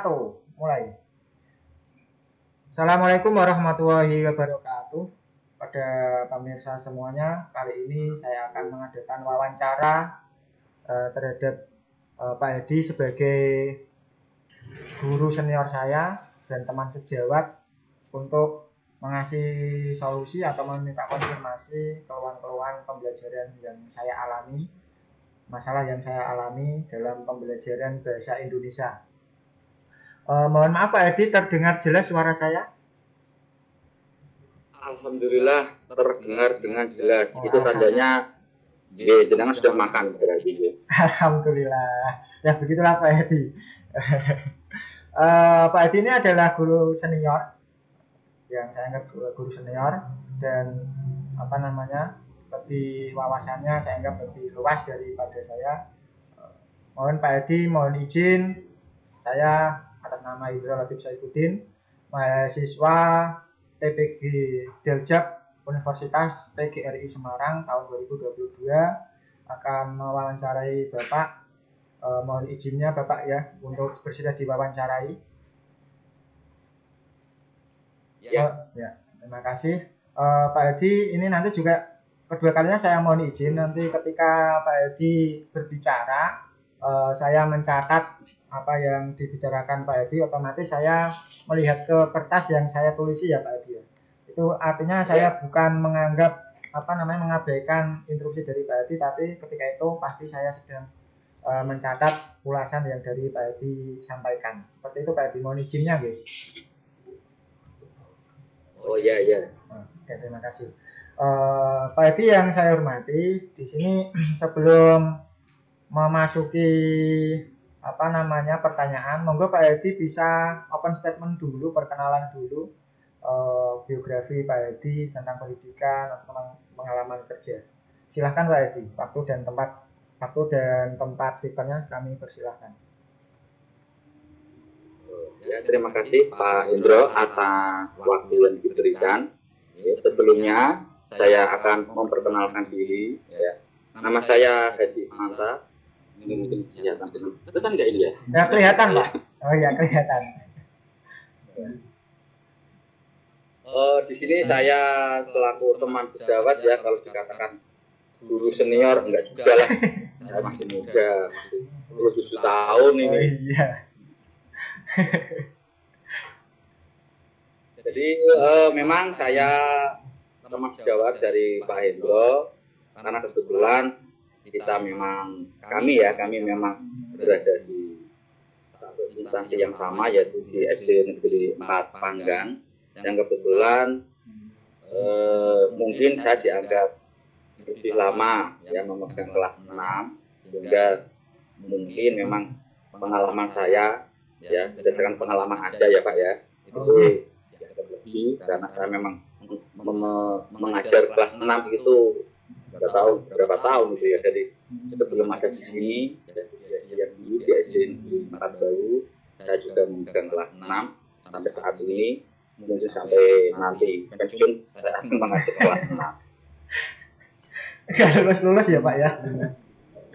Satu, mulai. Assalamualaikum warahmatullahi wabarakatuh. Pada pemirsa semuanya, kali ini saya akan mengadakan wawancara terhadap Pak Edi sebagai guru senior saya dan teman sejawat untuk mengasih solusi atau meminta konfirmasi keluhan-keluhan pembelajaran yang saya alami, masalah yang saya alami dalam pembelajaran bahasa Indonesia. Mohon maaf Pak Edi, terdengar jelas suara saya? Alhamdulillah terdengar dengan jelas. Itu tandanya jenengan sudah makan berarti. Alhamdulillah. Ya begitulah Pak Edi. Pak Edi ini adalah guru senior, yang saya anggap guru senior, dan lebih wawasannya saya anggap lebih luas daripada saya. Mohon Pak Edi, mohon izin saya atas nama Indro Latif Saifuddin, mahasiswa TPG Deljab Universitas PGRI Semarang tahun 2022, akan mewawancarai Bapak. Mohon izinnya Bapak ya untuk bersedia diwawancarai. Ya, terima kasih. Pak Edi, ini nanti juga kedua kalinya saya mohon izin nanti ketika Pak Edi berbicara, saya mencatat apa yang dibicarakan Pak Edi, otomatis saya melihat ke kertas yang saya tulisi ya Pak Edi. Itu artinya saya bukan menganggap mengabaikan instruksi dari Pak Edi, tapi ketika itu pasti saya sedang mencatat ulasan yang dari Pak Edi sampaikan. Seperti itu Pak Edi, mohon izinnya guys. Oh iya. Oke, terima kasih. Pak Edi yang saya hormati, di sini sebelum memasuki pertanyaan, monggo Pak Edi bisa open statement dulu, perkenalan dulu, biografi Pak Edi tentang pendidikan atau tentang pengalaman kerja. Silahkan Pak Edi, waktu dan tempat speakernya kami persilahkan. Ya, terima kasih Pak Indro atas waktu yang diberikan. Ya, sebelumnya saya akan memperkenalkan diri. Ya. Nama saya Haji Ismanta. Ini mungkin kelihatan dulu. Itu kan nggak ini ya? Ya kelihatan Pak. Oh iya kelihatan. Di sini saya selaku teman sejawat ya, kalau dikatakan guru senior enggak juga lah. Saya masih muda, masih 27 tahun ini. Oh, iya. Jadi memang saya teman sejawat dari Pak Hendro, karena kebetulan kami memang berada di satu instansi yang sama, yaitu di SD Negeri 4 Panggang, yang kebetulan mungkin saya dianggap lebih lama ya memegang kelas 6, sehingga mungkin memang pengalaman saya ya berdasarkan pengalaman aja ya Pak ya, itu dianggap lebih karena saya memang mengajar kelas 6 itu berapa tahun gitu ya, dari sebelum ada di sini yang dulu di SD 4 baru saya juga memegang kelas 6 sampai saat ini, mungkin sampai nanti pensiun saya akan mengajar kelas 6. Nggak lulus ya Pak ya?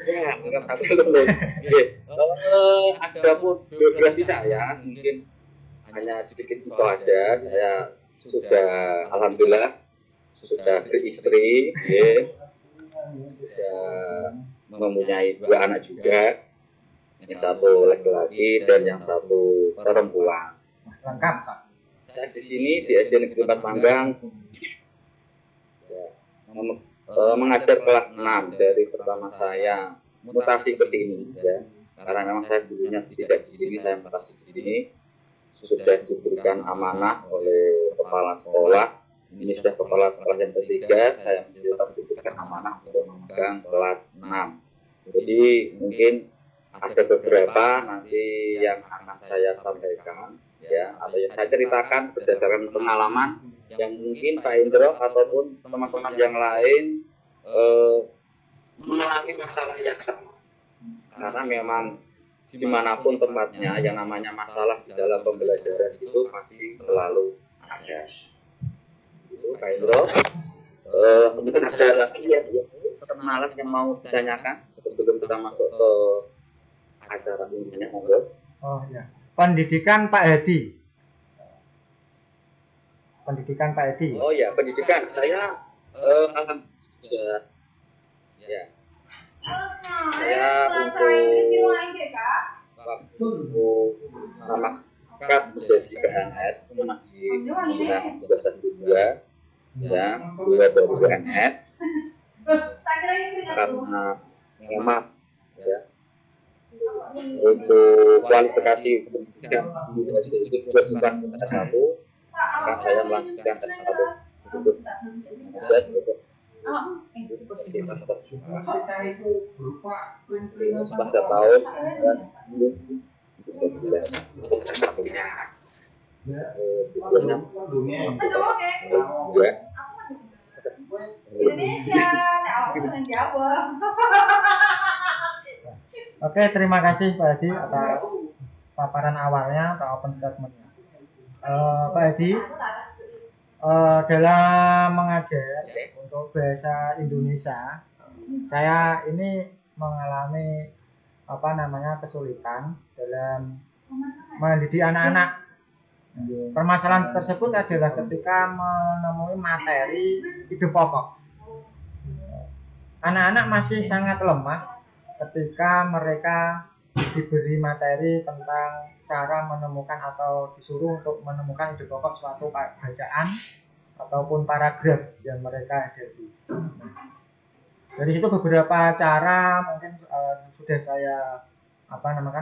Ya, nggak sampai lulus. Ada pun biografi saya mungkin hanya sedikit itu aja. Saya sudah alhamdulillah sudah beristri, sudah mempunyai 2 anak juga, yang satu laki-laki dan yang satu perempuan. Lengkap Pak. Saya di sini di SD Negeri 4 Panggang mengajar kelas 6 dari pertama saya mutasi ke sini ya, karena memang saya dulunya tidak di sini, saya mutasi ke sini, sudah diberikan amanah oleh kepala sekolah. Ini sudah kepala sekolah yang ketiga, saya tetap diberikan amanah untuk memegang kelas 6. Jadi mungkin ada beberapa nanti yang akan saya sampaikan ya, atau yang saya ceritakan berdasarkan pengalaman yang mungkin Pak Indro ataupun teman-teman yang lain mengalami masalah yang sama. Karena memang dimanapun tempatnya, yang namanya masalah di dalam pembelajaran itu pasti selalu ada. Itu Pak Indro. Mungkin ada lagi perkenalan yang mau ditanyakan sebelum kita masuk ke acara intinya, monggo. Oh ya. pendidikan Pak Hadi. Pendidikan Pak Hadi. Oh ya, pendidikan saya alhamdulillah ya. Saya untuk waktu tamat menjadi PNS masih menggunakan jasa dua ya, dua dari PNS karena memang ya untuk kualifikasi pendidikan di SD itu kewajiban S1, maka saya melanjutkan S1 untuk universitas terbuka pada tahun 2012. Oke, terima kasih Pak Hadi atas paparan awalnya atau open statement-nya. Pak Hadi, dalam mengajar untuk bahasa Indonesia, saya ini mengalami kesulitan dalam mendidik anak-anak. Permasalahan tersebut adalah ketika menemui materi hidup pokok. Anak-anak masih sangat lemah ketika mereka diberi materi tentang cara menemukan atau disuruh untuk menemukan ide pokok suatu bacaan ataupun paragraf yang mereka hadapi. Dari situ beberapa cara mungkin sudah saya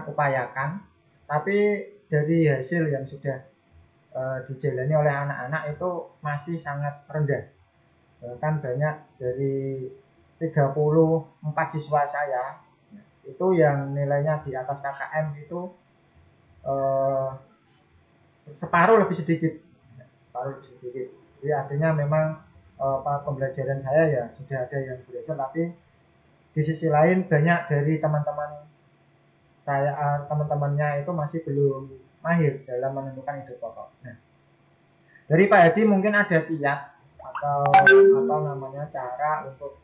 upayakan, tapi dari hasil yang sudah dijalani oleh anak-anak itu masih sangat rendah. Bahkan banyak dari 34 siswa saya itu yang nilainya di atas KKM itu separuh lebih sedikit. Jadi artinya memang pembelajaran saya ya sudah ada yang berhasil, tapi di sisi lain banyak dari teman-temannya itu masih belum mahir dalam menentukan ide pokok. Nah, dari Pak Hadi mungkin ada kiat atau cara untuk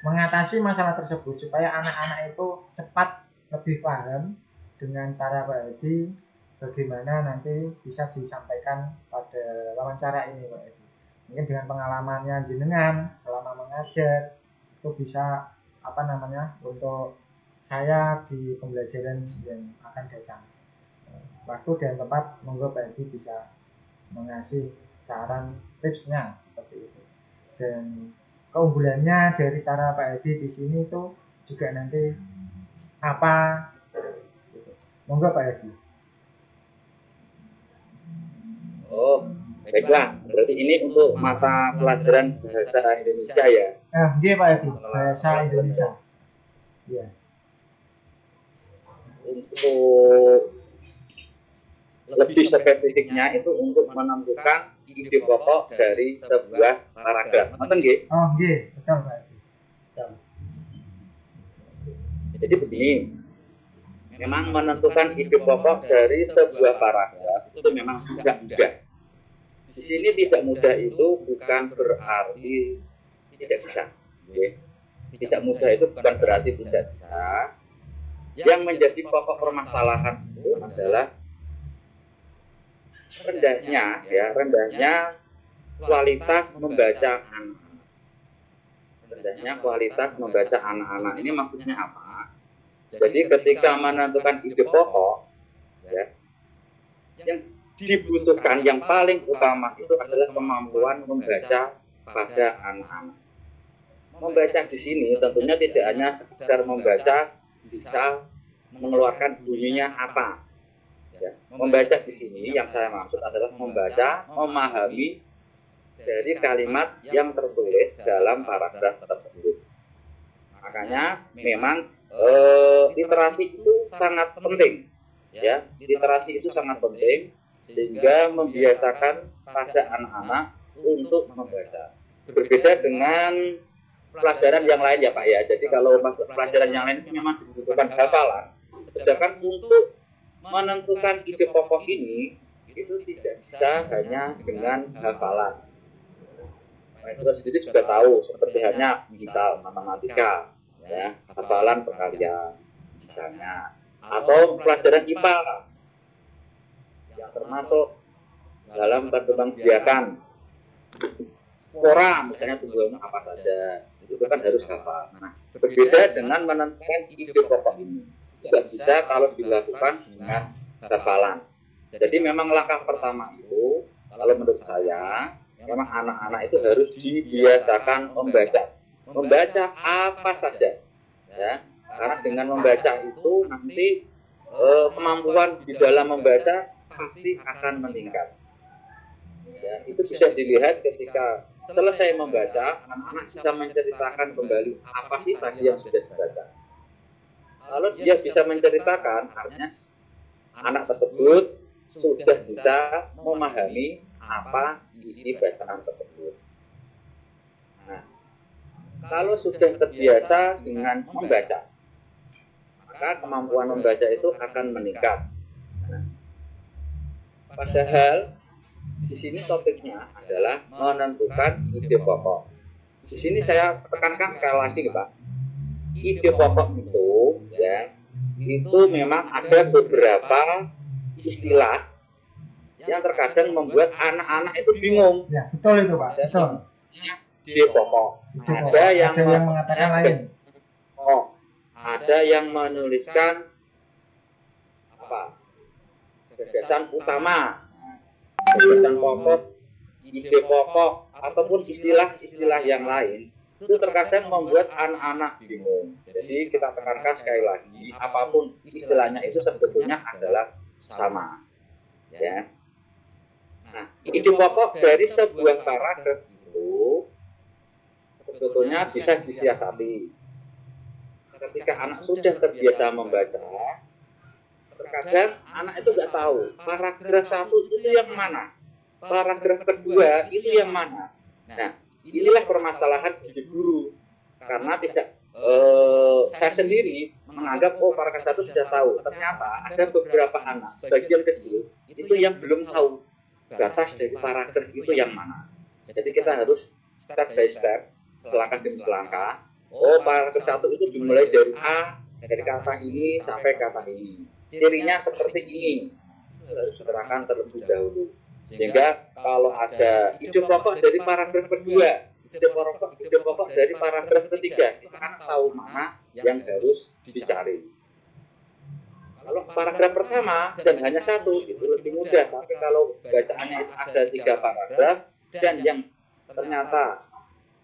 mengatasi masalah tersebut supaya anak-anak itu cepat lebih paham dengan cara Pak Hadi, bagaimana nanti bisa disampaikan pada wawancara ini Pak Hadi. Mungkin dengan pengalamannya jenengan selama mengajar itu bisa untuk saya di pembelajaran yang akan datang. Waktu dan tempat monggo Pak Hadi bisa mengasih saran tipsnya seperti itu. Dan keunggulannya dari cara Pak Hadi di sini itu juga nanti apa? Monggo Pak Hadi. Oh, baiklah. Berarti ini untuk mata pelajaran bahasa Indonesia ya? Iya Pak Hadi, bahasa Indonesia. Iya. Untuk lebih spesifiknya itu untuk menentukan ide pokok dari sebuah paragraf. Nonton nggih? Oh nggih, betul Pak Hadi. Betul. Jadi begini, memang menentukan ide pokok dari sebuah paragraf itu memang tidak mudah. Di sini tidak mudah itu bukan berarti tidak bisa. Okay. Tidak mudah itu bukan berarti tidak bisa. Yang menjadi pokok permasalahan itu adalah rendahnya kualitas membaca anak-anak. Rendahnya kualitas membaca anak-anak ini maksudnya apa? Jadi ketika menentukan ide pokok, ya, yang dibutuhkan yang paling utama itu adalah kemampuan membaca pada anak-anak. Membaca di sini tentunya tidak hanya sekedar membaca, bisa mengeluarkan bunyinya apa. Ya, membaca di sini yang saya maksud adalah membaca, memahami dari kalimat yang tertulis dalam paragraf tersebut. Makanya memang literasi itu sangat penting, ya. Literasi itu sangat penting sehingga membiasakan pada anak-anak untuk membaca. Berbeda dengan pelajaran yang lain ya Pak ya. Jadi kalau pelajaran yang lain itu memang dibutuhkan hafalan. Sedangkan untuk menentukan ide pokok ini itu tidak bisa hanya dengan hafalan. Nah, kita sendiri juga tahu seperti hanya misal matematika, ya, hafalan perkalian misalnya, atau pelajaran IPA yang termasuk dalam perkembangbiakan spora, misalnya tumbuhannya apa saja, itu kan harus hafal. Nah, berbeda dengan menentukan ide pokok ini, tidak bisa kalau dilakukan dengan hafalan. Jadi memang langkah pertama itu, kalau menurut saya, memang anak-anak itu harus dibiasakan membaca apa saja, ya. Karena dengan membaca itu nanti kemampuan di dalam membaca pasti akan meningkat. Ya, itu bisa dilihat ketika selesai membaca, anak-anak bisa menceritakan kembali apa sih tadi yang sudah dibaca. Kalau dia bisa menceritakan, artinya anak tersebut sudah bisa memahami apa isi bacaan tersebut. Nah, kalau sudah terbiasa dengan membaca, maka kemampuan membaca itu akan meningkat. Nah, padahal di sini topiknya adalah menentukan ide pokok. Di sini saya tekankan sekali lagi, Pak. Ide pokok itu, ya, itu memang ada beberapa istilah yang terkadang membuat anak-anak itu bingung. Ya, betul itu, Pak. Betul. Ide pokok. Ada yang mengatakan lain. Oh, ada yang menuliskan apa? Gagasan utama. Gagasan pokok, ide pokok, ataupun istilah-istilah yang lain, itu terkadang membuat anak-anak bingung. Jadi kita tekankan sekali lagi, apapun istilahnya itu sebetulnya adalah sama. Ya. Nah, ide pokok dari sebuah paragraf itu sebetulnya bisa disiasati. Ketika anak sudah terbiasa membaca, terkadang anak itu nggak tahu paragraf 1 itu yang mana, paragraf kedua itu yang mana. Nah, inilah permasalahan di guru, karena tidak saya sendiri menganggap paragraf 1 sudah tahu. Ternyata ada beberapa anak, sebagian kecil itu yang belum tahu batas dari paragraf itu yang mana. Jadi kita harus step by step, selangkah demi selangkah. Paragraf 1 itu dimulai dari A, dari kata ini sampai kata ini. Cirinya seperti ini, harus diterangkan terlebih dahulu. Sehingga kalau ada ide pokok dari paragraf kedua, ide pokok dari paragraf ketiga, kita akan tahu mana yang harus dicari. Kalau paragraf pertama dan hanya satu, itu lebih mudah. Tapi kalau bacaannya itu ada 3 paragraf dan yang ternyata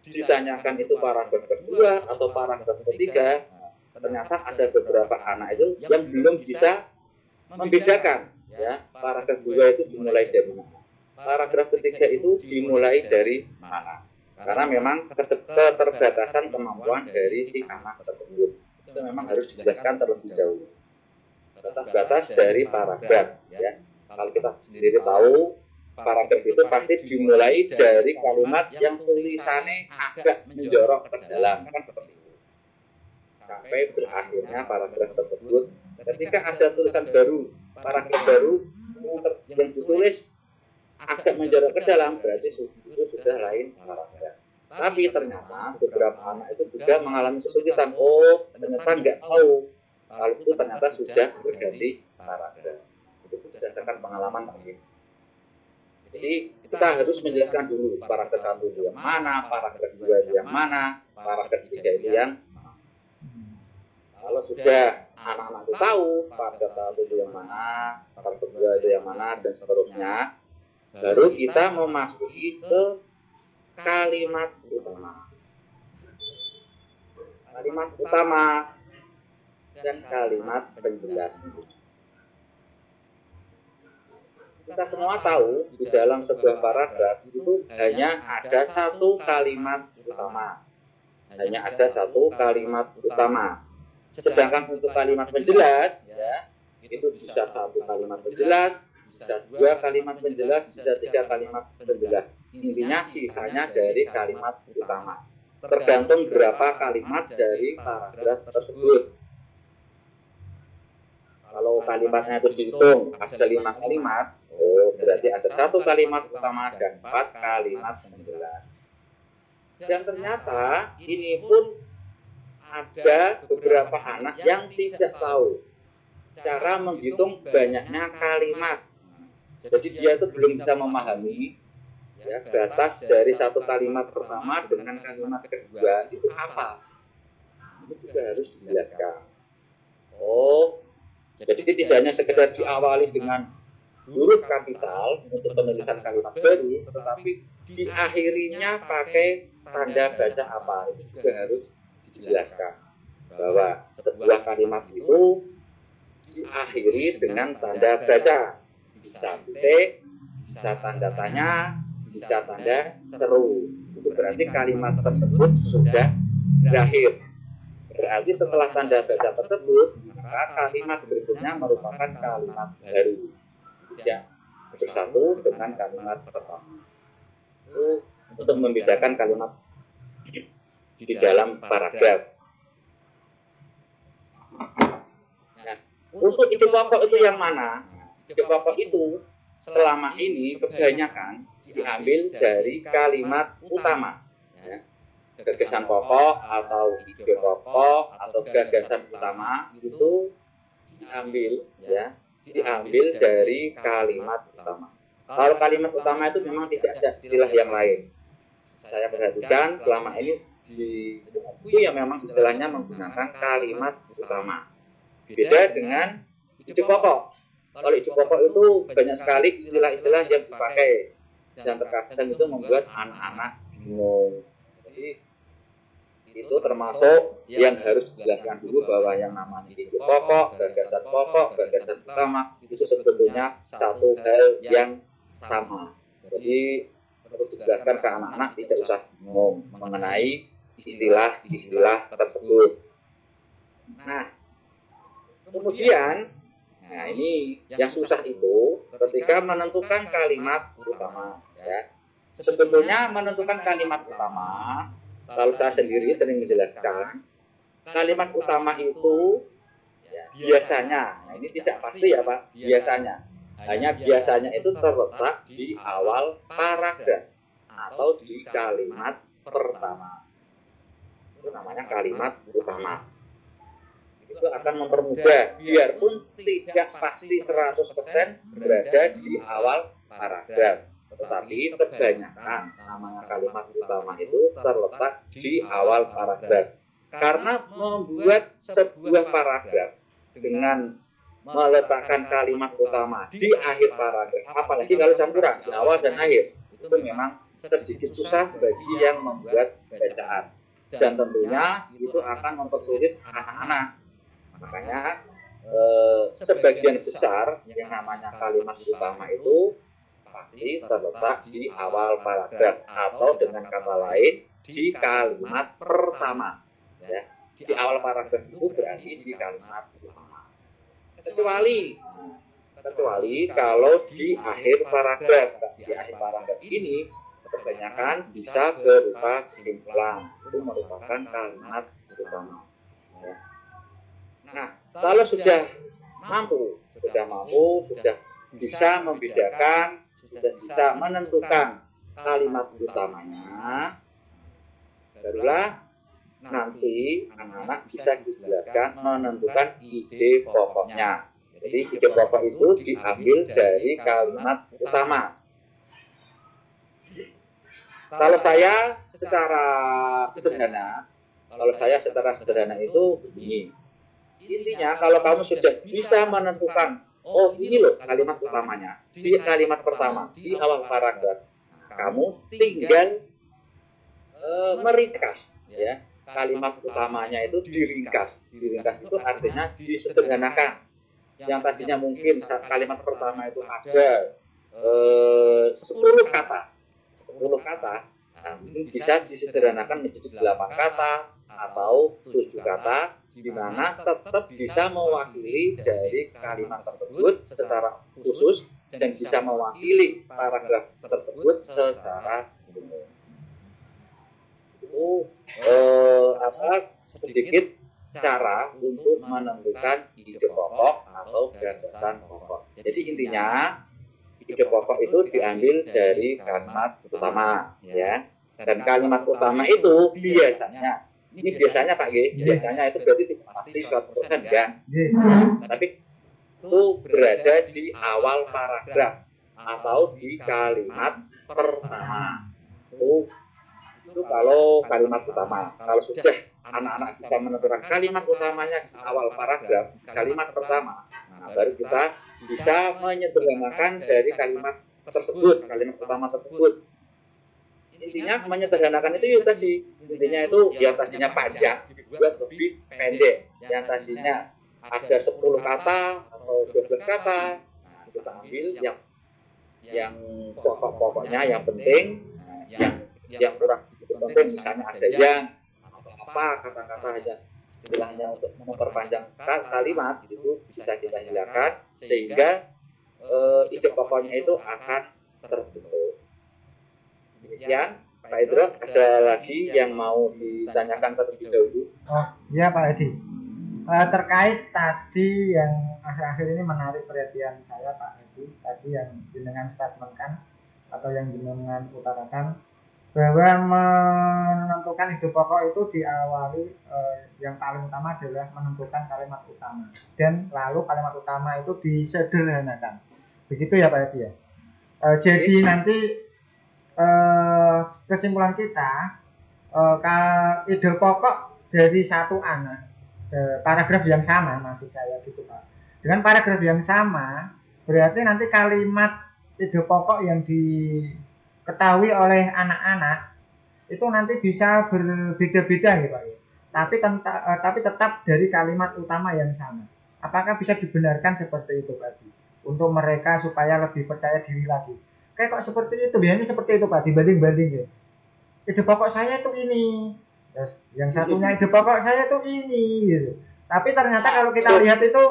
ditanyakan itu paragraf kedua atau paragraf ketiga, ternyata ada beberapa anak itu yang belum bisa membedakan, ya, paragraf kedua itu dimulai dari mana, paragraf ketiga itu dimulai dari mana, karena memang keterbatasan kemampuan dari si anak tersebut. Itu memang harus dijelaskan terlebih dahulu batas-batas dari paragraf, ya. Kalau kita sendiri tahu, paragraf itu pasti dimulai dari kalimat yang tulisannya agak menjorok ke dalam, kan seperti itu, sampai berakhirnya paragraf tersebut. Ketika ada tulisan baru, paragraf baru yang ditulis agak menjorok ke dalam, berarti itu sudah lain paragraf. Tapi ternyata beberapa anak itu juga mengalami kesulitan. Ternyata nggak tahu kalau itu ternyata sudah berganti paragraf. Itu berdasarkan pengalaman kami. Jadi kita harus menjelaskan dulu paragraf 1 itu yang mana, paragraf 2 itu yang mana, paragraf 3 itu yang mana. Kalau sudah anak-anak itu tahu paragraf 1 itu yang mana, paragraf 2 itu yang mana, dan seterusnya, baru kita memasuki ke kalimat utama. Kalimat utama dan kalimat penjelas. Kita semua tahu di dalam sebuah paragraf itu hanya ada satu kalimat utama. Hanya ada satu kalimat utama. Sedangkan untuk kalimat penjelas, ya, itu bisa 1 kalimat penjelas, bisa 2 kalimat penjelas, bisa 3 kalimat penjelas. Intinya sisanya dari kalimat utama. Tergantung berapa kalimat dari paragraf tersebut. Kalau kalimatnya itu dihitung ada 5 kalimat, berarti ada 1 kalimat utama dan 4 kalimat penjelas. Dan ternyata ini pun ada beberapa anak yang tidak tahu cara menghitung banyaknya kalimat. Jadi dia itu belum bisa memahami ya batas dari satu kalimat pertama dengan kalimat kedua itu apa. Ini juga harus dijelaskan. Oh, jadi tidak hanya sekedar diawali dengan huruf kapital untuk penulisan kalimat baru, tetapi diakhirinya pakai tanda baca apa, itu juga harus dijelaskan. Bahwa sebuah kalimat itu diakhiri dengan tanda baca, bisa titik, bisa tanda tanya, bisa tanda seru. Itu berarti kalimat tersebut sudah berakhir. Berarti setelah tanda baca tersebut, maka kalimat berikutnya merupakan kalimat baru, tidak bersatu dengan kalimat pertama. Itu untuk membedakan kalimat di dalam paragraf. Nah, untuk ide pokok itu yang mana? Ide pokok itu selama ini kebanyakan diambil dari kalimat utama. Ya. Gagasan pokok atau ide pokok atau gagasan utama itu diambil dari kalimat utama. Kalau kalimat utama itu memang tidak ada istilah yang lain. Saya perhatikan selama ini di buku yang memang istilahnya menggunakan kalimat utama. Beda dengan ide pokok. Kalau ide pokok itu banyak sekali istilah-istilah yang dipakai dan terkadang itu membuat anak-anak bingung. Jadi itu termasuk yang harus dijelaskan dulu bahwa yang namanya ide pokok, gagasan utama itu sebetulnya satu hal yang sama. Jadi perlu dijelaskan ke anak-anak tidak usah bingung mengenai istilah-istilah tersebut. Nah, kemudian, ini yang susah itu ketika menentukan kalimat utama. Ya. Sebetulnya menentukan kalimat utama, kalau saya sendiri sering menjelaskan, kalimat utama itu biasanya, nah ini tidak pasti ya Pak, biasanya. Hanya biasanya itu terletak di awal paragraf atau di kalimat pertama. Itu namanya kalimat utama. Itu akan mempermudah, biarpun tidak pasti 100% berada di awal paragraf. Tetapi kebanyakan namanya kalimat utama itu terletak di awal paragraf. Karena membuat sebuah paragraf dengan meletakkan kalimat utama di akhir paragraf, apalagi kalau campuran di awal dan akhir, itu memang sedikit susah bagi yang membuat bacaan. Dan tentunya itu akan mempersulit anak-anak. Makanya sebagian besar yang namanya kalimat utama itu pasti terletak di awal paragraf atau dengan kata lain di kalimat pertama. Ya, di awal paragraf itu berarti di kalimat utama. Kecuali kalau di akhir paragraf. Di akhir paragraf ini kebanyakan bisa berupa kesimpulan. Itu merupakan kalimat utama. Ya. Nah, kalau sudah bisa membedakan, sudah bisa menentukan kalimat utamanya, barulah nanti anak-anak bisa dijelaskan menentukan ide pokoknya. Jadi ide pokok itu diambil dari kalimat utama. Kalau saya secara sederhana itu begini. Intinya kalau kamu sudah bisa menentukan, oh ini loh kalimat utamanya, di kalimat pertama, di awal paragraf, kamu tinggal meringkas, ya. Kalimat utamanya itu diringkas. Diringkas itu artinya disederhanakan. Yang tadinya mungkin kalimat pertama itu ada 10 kata. 10 kata, mungkin bisa disederhanakan menjadi 8 kata atau 7 kata, di mana tetap bisa mewakili dari kalimat tersebut secara khusus dan bisa mewakili paragraf tersebut secara umum. Itu sedikit cara untuk menentukan ide pokok atau gagasan pokok. Jadi intinya ide pokok itu diambil dari kalimat utama, ya. Dan kalimat utama itu biasanya, ini biasanya Pak G, biasanya itu berarti tidak pasti 100% kan. Tapi itu berada di awal paragraf atau di kalimat pertama. Itu kalau kalimat utama. Kalau sudah anak-anak kita menentukan kalimat utamanya di awal paragraf, kalimat pertama, nah baru kita bisa menyederhanakan dari kalimat tersebut, kalimat utama tersebut. Intinya menyederhanakan itu tadi, intinya itu yang tadinya panjang dibuat lebih pendek, yang tadinya ada 10 kata atau 12 kata, nah kita ambil yang pokok-pokoknya, yang penting, yang kurang penting, misalnya ada yang atau apa kata-kata aja istilahnya untuk memperpanjang kalimat, itu bisa kita hilangkan sehingga ide pokoknya itu akan terbentuk. Demikian, Pak Indro, ada lagi yang mau ditanyakan terlebih dahulu? Oh iya Pak Edi, terkait tadi yang akhir-akhir ini menarik perhatian saya Pak Edi, tadi yang jenengan statementkan atau yang jenengan utarakan bahwa menentukan ide pokok itu diawali yang paling utama adalah menentukan kalimat utama, dan lalu kalimat utama itu disederhanakan. Begitu ya Pak Edi ya. Jadi nanti kesimpulan kita, ide pokok dari satu anak, paragraf yang sama maksud saya gitu Pak. Dengan paragraf yang sama berarti nanti kalimat ide pokok yang diketahui oleh anak-anak itu nanti bisa berbeda-beda ya Pak. Tapi tetap dari kalimat utama yang sama. Apakah bisa dibenarkan seperti itu Pak? Untuk mereka supaya lebih percaya diri lagi. Kayak kok seperti itu, biasanya seperti itu Pak, dibanding-banding ya. Ide pokok saya itu ini, terus yang satunya ide pokok saya itu ini gitu. Tapi ternyata kalau kita lihat itu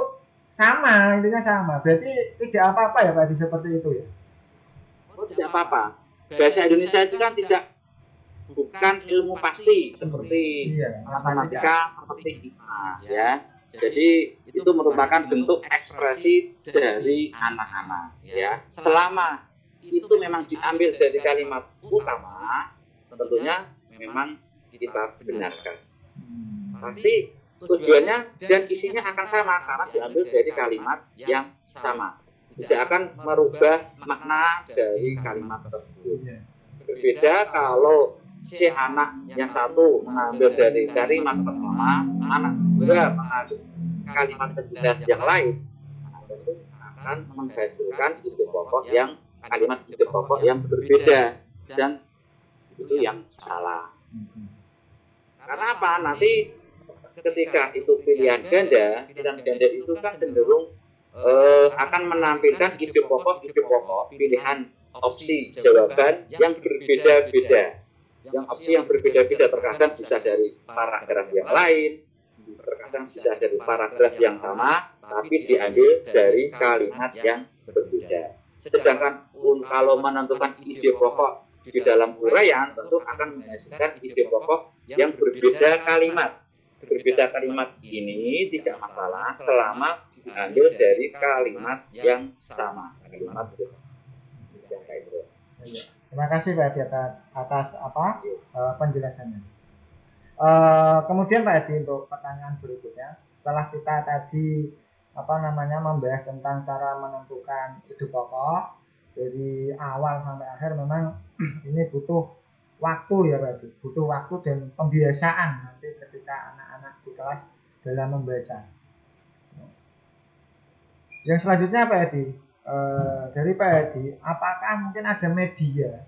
sama, intinya sama. Berarti tidak apa-apa ya Pak seperti itu ya. Oh, tidak apa-apa. Bahasa Indonesia itu kan bukan ilmu pasti seperti matematika, seperti IPA ya. Jadi itu merupakan bentuk ekspresi dari anak-anak ya. Selama itu memang diambil dari kalimat utama, tentunya memang kita benarkan. Pasti tujuannya dan isinya akan sama karena diambil dari kalimat yang sama. Tidak akan merubah makna dari kalimat tersebut. Berbeda kalau si anak yang satu mengambil dari kalimat pertama, anak kedua mengambil kalimat penjelas yang lain, tentu akan menghasilkan kalimat ide pokok yang berbeda, dan itu yang salah. Karena apa? Nanti ketika itu pilihan ganda itu kan cenderung akan menampilkan ide pokok pilihan opsi jawaban yang berbeda-beda. Yang opsi yang berbeda-beda terkadang bisa dari paragraf yang lain, terkadang bisa dari paragraf yang sama, tapi diambil dari kalimat yang berbeda. Sedangkan kalau menentukan ide pokok di dalam uraian, tentu akan menghasilkan ide pokok yang berbeda kalimat. Berbeda kalimat ini tidak masalah selama diambil dari kalimat yang sama. Kalimat Terima kasih Pak Edi atas penjelasannya. Kemudian Pak Edi, untuk pertanyaan berikutnya, setelah kita tadi membahas tentang cara menentukan ide pokok dari awal sampai akhir, memang ini butuh waktu ya Pak Edi, butuh waktu dan pembiasaan nanti ketika anak-anak di kelas dalam membaca. Yang selanjutnya Pak Edi, dari Pak Edi, apakah mungkin ada media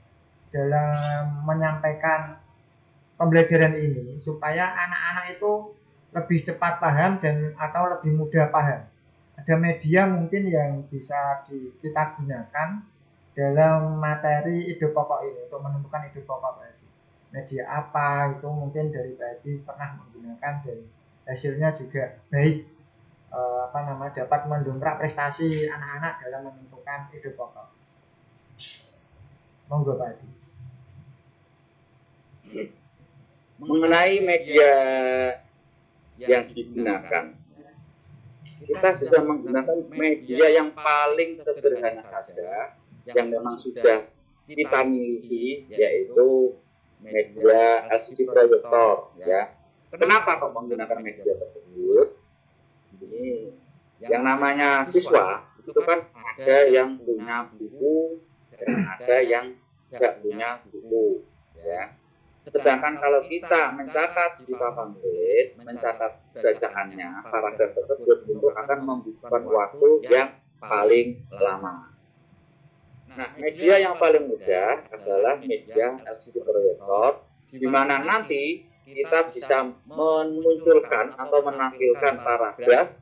dalam menyampaikan pembelajaran ini supaya anak-anak itu lebih cepat paham dan atau lebih mudah paham? Ada media mungkin yang bisa kita gunakan dalam materi ide pokok ini untuk menentukan ide pokok Pak Edi? Media apa itu mungkin dari Pak Edi pernah menggunakan dan hasilnya juga baik, dapat mendongkrak prestasi anak-anak dalam menentukan ide pokok. Monggo Pak Edi. Mengenai media yang digunakan, kita bisa menggunakan media yang paling sederhana saja, yang memang sudah kita miliki, yaitu media LCD proyektor ya. Kenapa kok menggunakan media tersebut? Ini yang namanya siswa itu kan ada yang punya buku dan ada yang tidak punya buku, ya. Sedangkan kalau kita mencatat di papan tulis, mencatat bacaannya, paragraf tersebut itu akan membutuhkan waktu yang paling lama. Nah, media yang paling mudah adalah media LCD proyektor, di mana nanti kita bisa memunculkan atau menampilkan paragraf.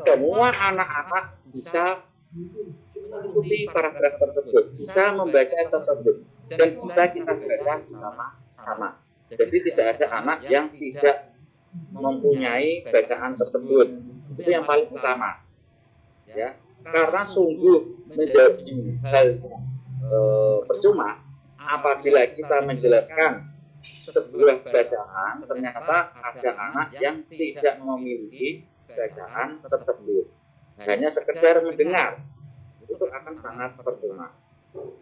Semua anak-anak bisa mengikuti paragraf tersebut, bisa membaca tersebut, dan bisa kita baca bersama-sama. Jadi tidak ada anak yang tidak mempunyai bacaan tersebut. Itu yang paling utama, ya. Karena sungguh menjadi hal percuma apabila kita menjelaskan sebuah bacaan ternyata ada anak yang tidak memiliki bacaan tersebut, hanya sekedar mendengar. Itu akan sangat percuma.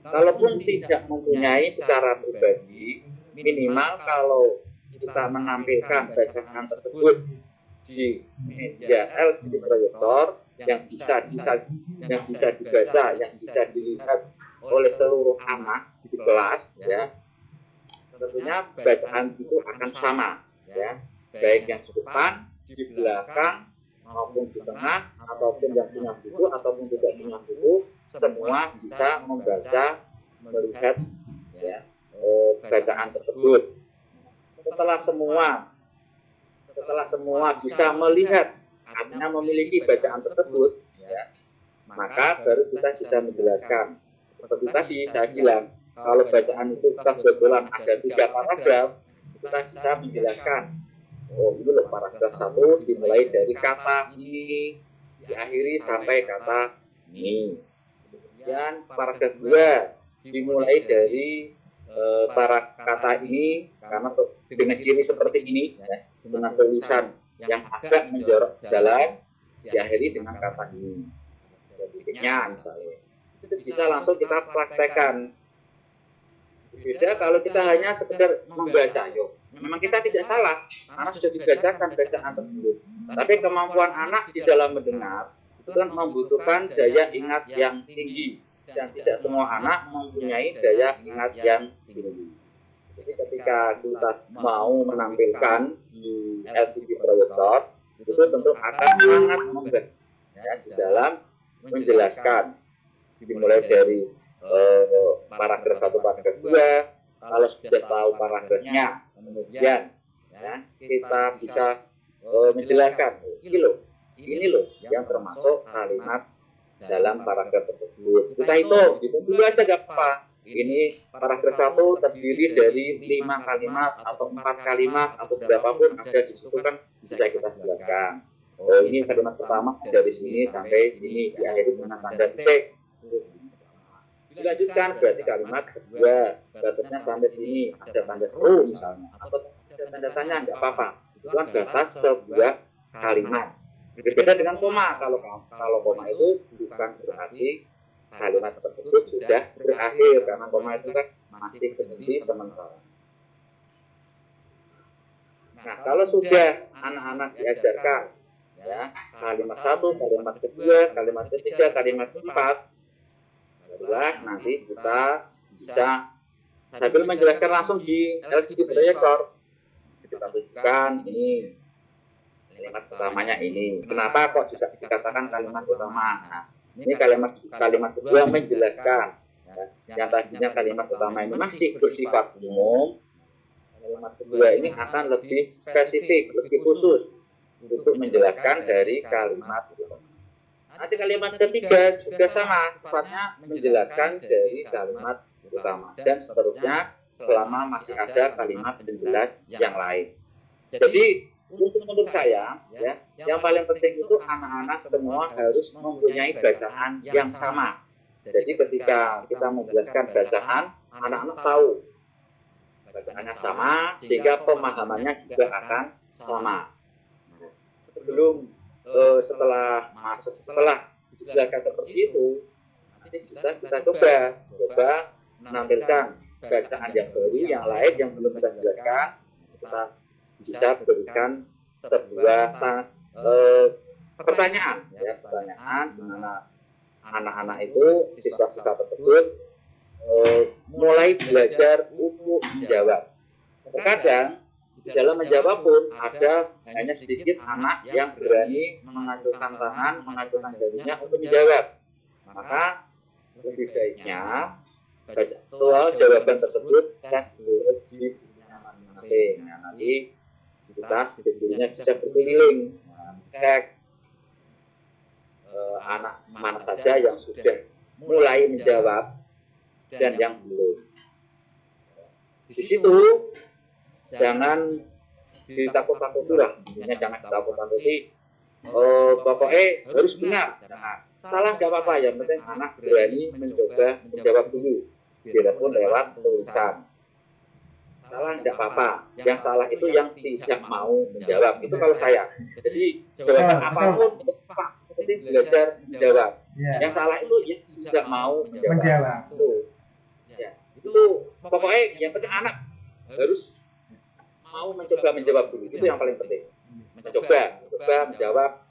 Kalaupun tidak mempunyai secara pribadi, minimal kalau kita menampilkan bacaan tersebut di media LCD proyektor yang bisa dibaca, yang bisa dilihat oleh seluruh anak di kelas, ya, tentunya bacaan itu akan sama, ya, baik yang di depan, di belakang, maupun di tengah, ataupun yang punya buku ataupun tidak punya buku, semua bisa membaca, melihat, ya, bacaan tersebut. Setelah semua bisa melihat, artinya memiliki bacaan tersebut, ya, maka baru kita bisa menjelaskan. Seperti tadi saya bilang, kalau bacaan itu kebetulan ada 3 paragraf, kita bisa menjelaskan. Oh, ini loh paragraf 1 dimulai dari kata ini, diakhiri sampai kata ini. Kemudian paragraf 2 dimulai dari para kata ini, karena dengan ciri seperti ini, ya, dengan tulisan yang agak menjorok dalam, diakhiri dengan kata ini. Titiknya misalnya. Itu bisa langsung kita praktekkan. Beda kalau kita hanya sekedar membaca, yuk. Memang kita tidak salah, karena sudah dibacakan bacaan tersebut. Tapi kemampuan anak di dalam mendengar itu kan membutuhkan daya ingat yang tinggi, dan tidak semua anak mempunyai daya ingat yang tinggi. Jadi ketika kita mau menampilkan di LCD proyektor, itu tentu akan sangat membantu, ya, di dalam menjelaskan. Dimulai dari paragraf 1, paragraf 2, kalau sudah tahu paragrafnya, kemudian, ya, kita bisa menjelaskan, ini loh yang termasuk kalimat dalam paragraf tersebut. Kita hitung dulu aja gak apa. Ini paragraf 1 terdiri dari 5 kalimat atau 4 kalimat atau berapapun ada di situ kan bisa kita jelaskan. Oh, ini kalimat pertama dari sini sampai sini, diakhiri dengan tanda titik. Dilanjutkan berarti kalimat kedua batasnya sampai sini, ada tanda seru misalnya, atau ada tanda tanya, nggak apa-apa. Itu kan batas sebuah kalimat. Berbeda dengan koma. Kalau koma itu bukan berarti kalimat tersebut sudah berakhir, karena koma itu kan masih berhenti sementara. Nah, kalau sudah anak-anak diajarkan, ya, kalimat 1, kalimat kedua, kalimat ketiga, kalimat keempat, barulah nanti kita bisa sambil menjelaskan langsung di LCD proyektor. Kita tunjukkan ini kalimat utamanya ini. Kenapa kok bisa dikatakan kalimat utama? Nah, ini kalimat kedua menjelaskan, ya, yang tadinya kalimat utama ini masih bersifat umum. Kalimat kedua ini akan lebih spesifik, lebih khusus untuk menjelaskan dari kalimat utama. Nanti kalimat ketiga juga sama, sifatnya menjelaskan dari kalimat utama, dan seterusnya selama masih ada kalimat penjelas yang lain. Jadi menurut saya, ya, yang paling penting itu anak-anak semua harus mempunyai bacaan yang sama. Jadi ketika kita menjelaskan bacaan, anak-anak tahu bacaannya sama, sehingga pemahamannya juga akan sama. Nah, setelah dijelaskan seperti itu, nanti bisa kita coba menampilkan bacaan yang baru, yang lain yang belum kita jelaskan. Kita bisa berikan sebuah pertanyaan ya, pertanyaan di mana anak-anak itu, siswa-siswa tersebut mulai belajar untuk menjawab. Terkadang di dalam menjawab pun ada hanya sedikit anak yang berani mengacungkan tangan, mengacungkan jarinya untuk menjawab. Maka lebih baiknya jawaban tersebut saya tulis di bukunya masing-masing. Nah, nanti kita sebetulnya bisa berkeliling cek anak mana saja yang sudah mulai menjawab dan yang belum. Di situ jangan ditakut-takuti lah, jangan ditakut-takuti. Pokoknya harus benar. Nah, salah nggak apa-apa, yang penting anak berani mencoba menjawab dulu, biarpun lewat tulisan. Salah nggak apa-apa, yang salah itu yang tidak mau menjawab. Itu kalau saya. Jadi jawaban apapun itu Pak, jadi belajar menjawab. Yang salah itu yang tidak mau menjawab. Ya, itu pokoknya yang penting anak harus mau mencoba menjawab dulu. Itu yang paling penting. Mencoba menjawab.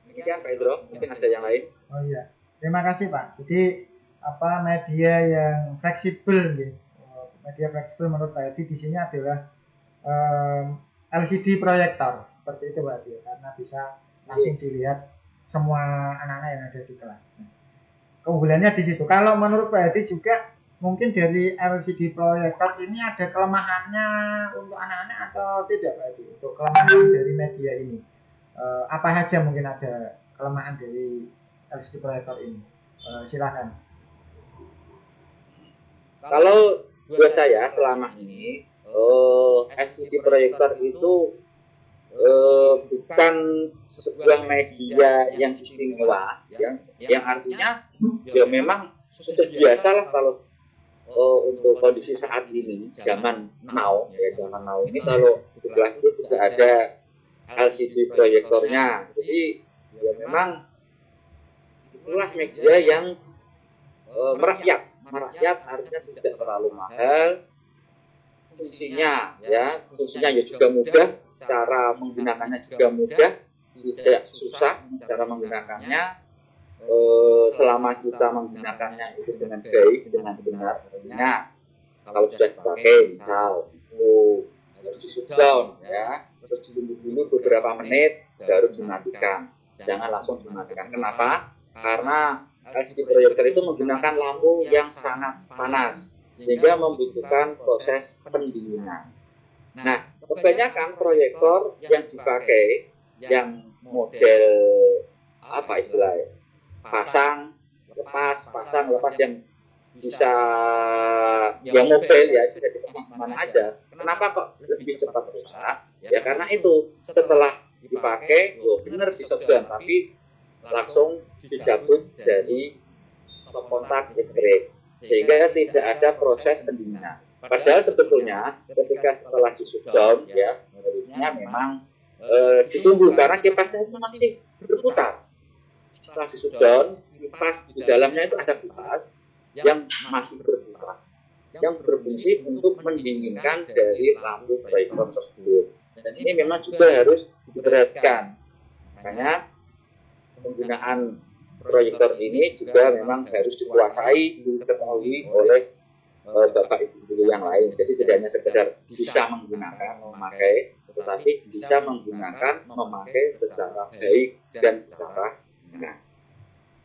Demikian Pak Indro, mungkin ada yang lain. Oh iya, terima kasih Pak. Jadi media yang fleksibel gitu. Media fleksibel menurut Pak Edi di sini adalah LCD proyektor seperti itu Pak Edi, karena bisa langsung dilihat semua anak-anak yang ada di kelas. Keunggulannya di situ. Kalau menurut Pak Edi juga mungkin dari LCD proyektor ini ada kelemahannya untuk anak-anak atau tidak Pak Edi? Untuk kelemahan dari media ini apa saja mungkin ada kelemahan dari LCD proyektor ini? Silakan. Kalau buat saya selama ini LCD proyektor itu bukan sebuah media yang istimewa, yang artinya ya memang sudah biasa lah kalau untuk kondisi saat ini, zaman now ini kalau di kelas itu juga ada LCD proyektornya. Jadi ya memang itulah media yang merakyat artinya tidak terlalu mahal, fungsinya juga mudah, cara menggunakannya juga mudah, tidak susah cara menggunakannya. Selama kita menggunakannya itu dengan baik, dengan benar, artinya kalau sudah dipakai misal itu harus di shutdown ya, terus dulu beberapa menit baru dimatikan, jangan langsung dimatikan. Kenapa? Karena LCD proyektor itu menggunakan lampu yang sangat panas sehingga membutuhkan proses pendinginan. Nah, kebanyakan proyektor yang dipakai yang model apa istilahnya, pasang lepas yang bisa yang mobile ya, bisa dipasang kemana aja. Kenapa kok lebih cepat rusak? Ya karena itu setelah dipakai, benar di shutdown, tapi langsung dicabut dari stop kontak listrik sehingga tidak ada proses pendinginan. Padahal sebetulnya ketika setelah di shutdown ya harusnya memang ditunggu karena kipasnya itu masih berputar. Setelah di shutdown, kipas di dalamnya itu ada kipas yang masih berputar, yang berfungsi untuk mendinginkan dari lampu proyektor tersebut. Dan ini memang juga harus diperhatikan. Makanya penggunaan proyektor ini juga memang harus dikuasai, diketahui oleh Bapak Ibu guru yang lain. Jadi tidak hanya sekedar bisa menggunakan, memakai, tetapi bisa menggunakan, memakai secara baik dan secara benar.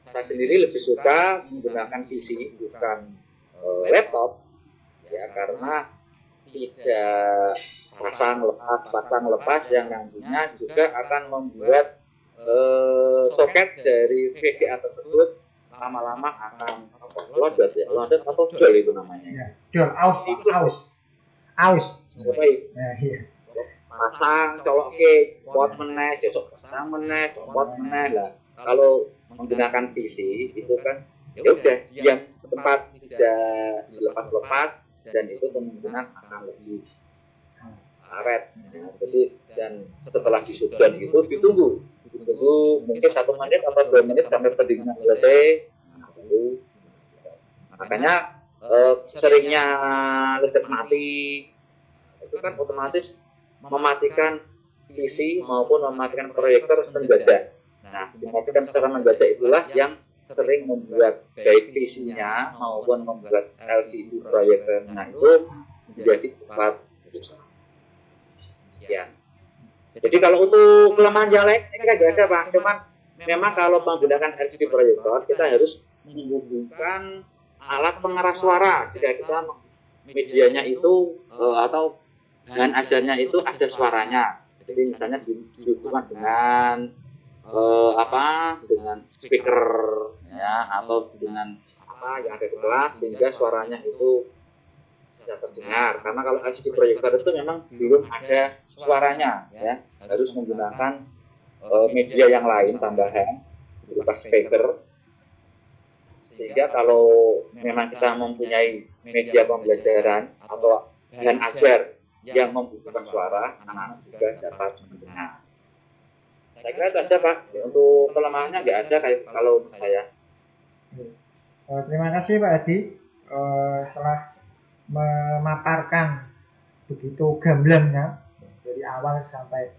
Saya sendiri lebih suka menggunakan PC bukan laptop, ya karena tidak pasang lepas yang nantinya juga akan membuat soket dari VGA tersebut lama-lama akan londet atau jol itu namanya. Jol, aus. Pasang, colok ke, pot meneh, pasang meneh, pot meneh lah. Kalau menggunakan PC itu kan ya udah diam di tempat, tidak dilepas-lepas, dan itu kemungkinan akan lebih awet. Nah, jadi dan setelah di shutdown itu ditunggu mungkin 1 menit atau 2 menit sampai pendinginan selesai. Makanya seringnya listrik mati itu kan otomatis mematikan PC maupun mematikan proyektor mendadak. Nah, dimatikan secara mendadak itulah yang sering membuat baik PC-nya maupun membuat LCD proyektornya itu menjadi cepat rusak. Ya. Jadi kalau untuk kelemahan yang lain ini nggak ada Pak, cuman memang kalau menggunakan LCD proyektor kita harus menghubungkan alat pengeras suara jika kita medianya itu atau bahan ajarnya itu ada suaranya. Jadi misalnya dihubungkan dengan dengan speaker ya, atau dengan apa yang ada di kelas sehingga suaranya itu bisa terdengar. Karena kalau LCD proyektor itu memang belum ada suaranya ya, harus menggunakan media yang lain tambahan berupa speaker, sehingga kalau memang kita mempunyai media pembelajaran atau bahan ajar yang membutuhkan suara, anak-anak juga dapat mendengar. Saya kira itu aja Pak, untuk kelemahannya nggak ada kayak kalau saya. Terima kasih Pak Adi telah memaparkan begitu gamblangnya dari awal sampai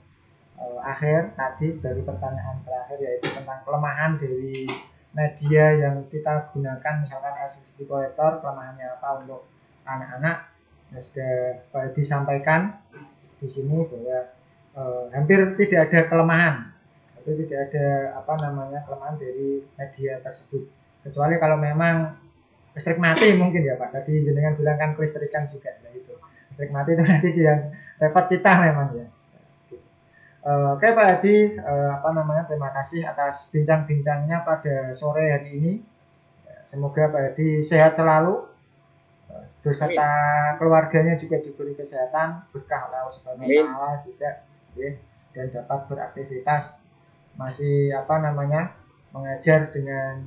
akhir tadi, dari pertanyaan terakhir yaitu tentang kelemahan dari media yang kita gunakan, misalkan LCD proyektor, kelemahannya apa untuk anak-anak. Sudah Pak Adi sampaikan di sini bahwa hampir tidak ada kelemahan, itu tidak ada kelemahan dari media tersebut, kecuali kalau memang listrik mati mungkin ya Pak. Tadi dengan bilang kan kelistrikan juga, nah itu listrik mati itu nanti yang repot kita memang ya. Oke Pak Adi, terima kasih atas bincang-bincangnya pada sore hari ini. Semoga Pak Adi sehat selalu, beserta keluarganya juga diberi kesehatan, berkah oleh Allah Subhanahu wa Ta'ala juga, ya, dan dapat beraktivitas masih mengajar dengan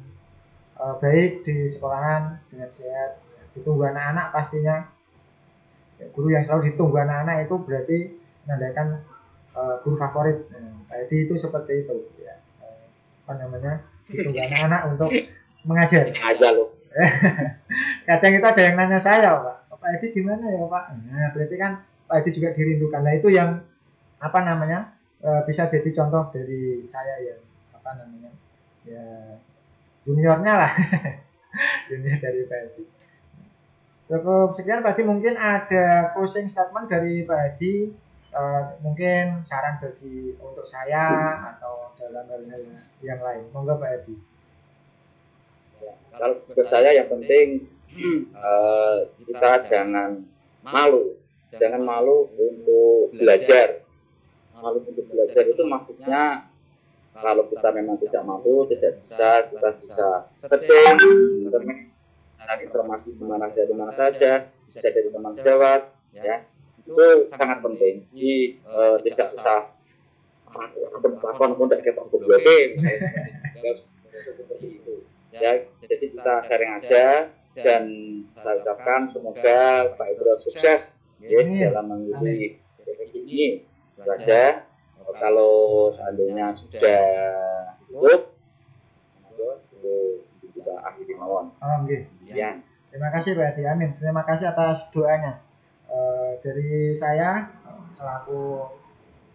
baik di sekolahan dengan sehat, ditunggu anak-anak pastinya. Ya, guru yang selalu ditunggu anak-anak itu berarti menandakan guru favorit. Pak Edi itu seperti itu ya, ditunggu anak-anak untuk mengajar. Aja loh. Kadang itu ada yang nanya saya, Pak Edi di mana ya Pak? Nah, berarti kan Pak Edi juga dirindukan. Nah, itu yang bisa jadi contoh dari saya yang ya juniornya lah. Junior dari Pak Edi. Cukup sekian Pak Edi, mungkin ada closing statement dari Pak Edi, mungkin saran untuk saya atau dalam hal yang lain. Monggo Pak Edi. Kalau buat saya yang penting kita jangan malu untuk belajar. Malu untuk belajar itu maksudnya kalau kita memang tidak mampu, tidak bisa, kita bisa searching internet, cari informasi dari mana saja, bisa dari teman sejawat, ya, itu sangat penting. Jadi tidak usah pun tidak ketok berbagai, seperti itu. Ya, jadi kita sharing aja, dan saya ucapkan semoga Pak Ibro sukses ya dalam mengikuti PPG ini. Itu aja. Kalau seandainya sudah cukup, kita akhiri mawon. Ya. Terima kasih Pak Edi, amin. Terima kasih atas doanya. Dari saya selaku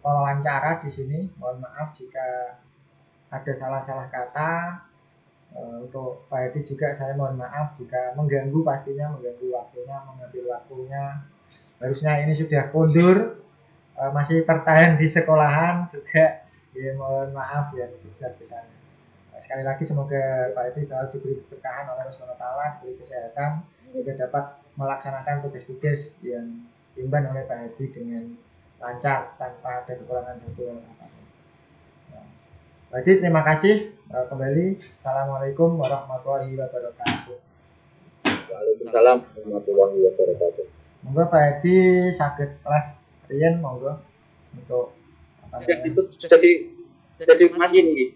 pewawancara di sini, mohon maaf jika ada salah-salah kata. Untuk Pak Edi juga saya mohon maaf jika mengganggu, pastinya mengganggu waktunya, mengambil waktunya. Harusnya ini sudah kondur, masih tertahan di sekolahan juga, ya mohon maaf ya sebesar-besarnya. Sekali lagi semoga Pak Edi selalu diberi keberkahan oleh Allah Subhanahu wa Ta'ala, diberi kesehatan, juga dapat melaksanakan tugas-tugas yang diemban oleh Pak Edi dengan lancar tanpa ada kekurangan satu apapun. Pak Edi, terima kasih kembali. Assalamualaikum warahmatullahi wabarakatuh. Waalaikumsalam warahmatullahi wabarakatuh. Monggo Pak Edi saged live riyen monggo untuk sudah jadi materi ini.